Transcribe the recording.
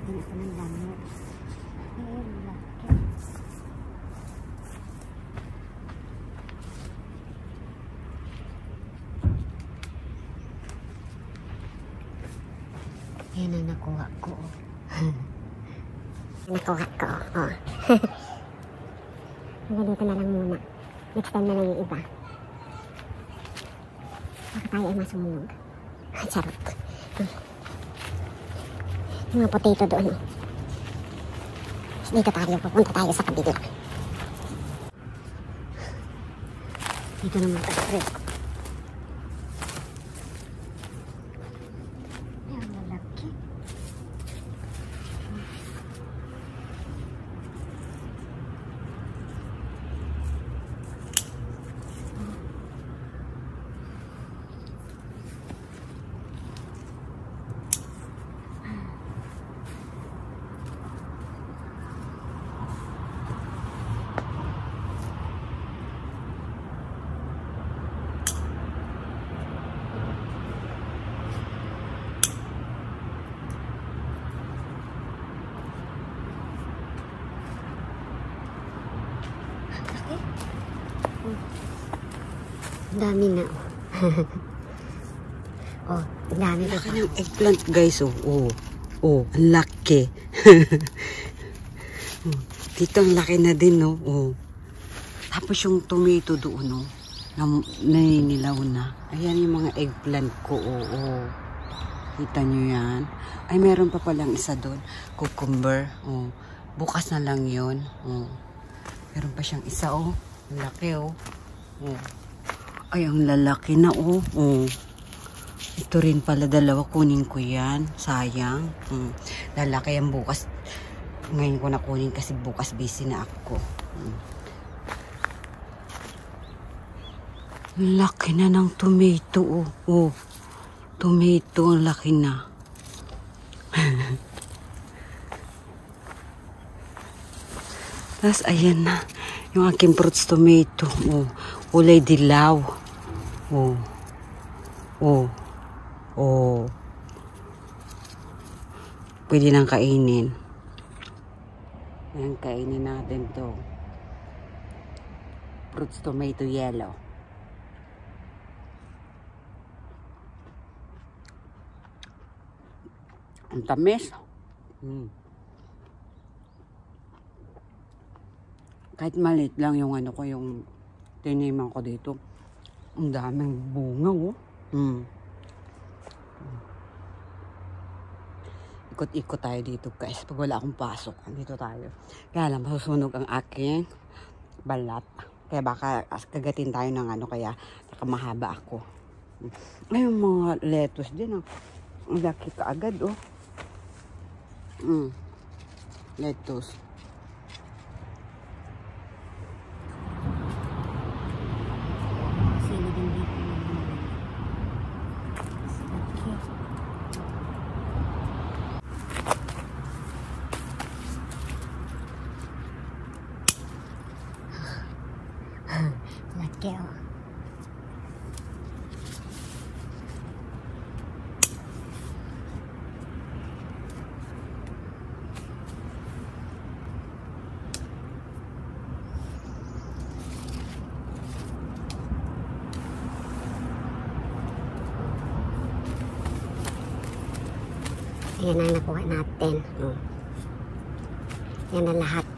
natin ito ng dami. Ay, laki. Yan ang nakuha ko. Nakuha ko. Oh. Hanggang dito na lang muna. Next time na lang yung iba. Baka tayo ay masunog. Charot. Yung mga potato doon. Dito tayo. Pupunta tayo sa kabila. Dito naman tayo. Ayan, malaki. Ang dami na. Oh, ang dami na. Laki ng eggplant guys. Oh, ang laki. Dito ang laki na din, no? Oh. Tapos yung tomato doon, no? Naninilaw na. Ayan yung mga eggplant ko. Oh. Kita nyo yan? Ay, meron pa palang isa doon. Cucumber. Oh. Bukas na lang yun. Oh. Meron pa siyang isa, oh. Ang laki, oh. Oh. Ay, ang lalaki na, oh. Oh. Ito rin pala, dalawa. Kunin ko yan. Sayang. Lalaki yan bukas. Ngayon ko na kunin kasi bukas busy na ako. Laki na ng tomato, oh. Oh. Tomato, ang laki na. Tapos, ayan na. Yung aking fruits tomato. Oh. Kulay dilaw. Oh. Oh. Oh. Pwede nang kainin. Ayan, kainin natin to. Fruits tomato yellow. Ang tamis. Kahit maliit lang yung ano ko, yung tiniman ko dito. Ang daming bunga, oh. Ikot-ikot tayo dito, guys. Pag wala akong pasok, dito tayo. Kaya lang, masusunog ang aking balat. Kaya baka kagatin tayo ng ano, kaya mahaba ako. Ay, yung mga lettuce din, oh. Ang laki ka agad, oh. Lettuce. Laki, oh. Ayan ang nakuha natin. Yan na lahat.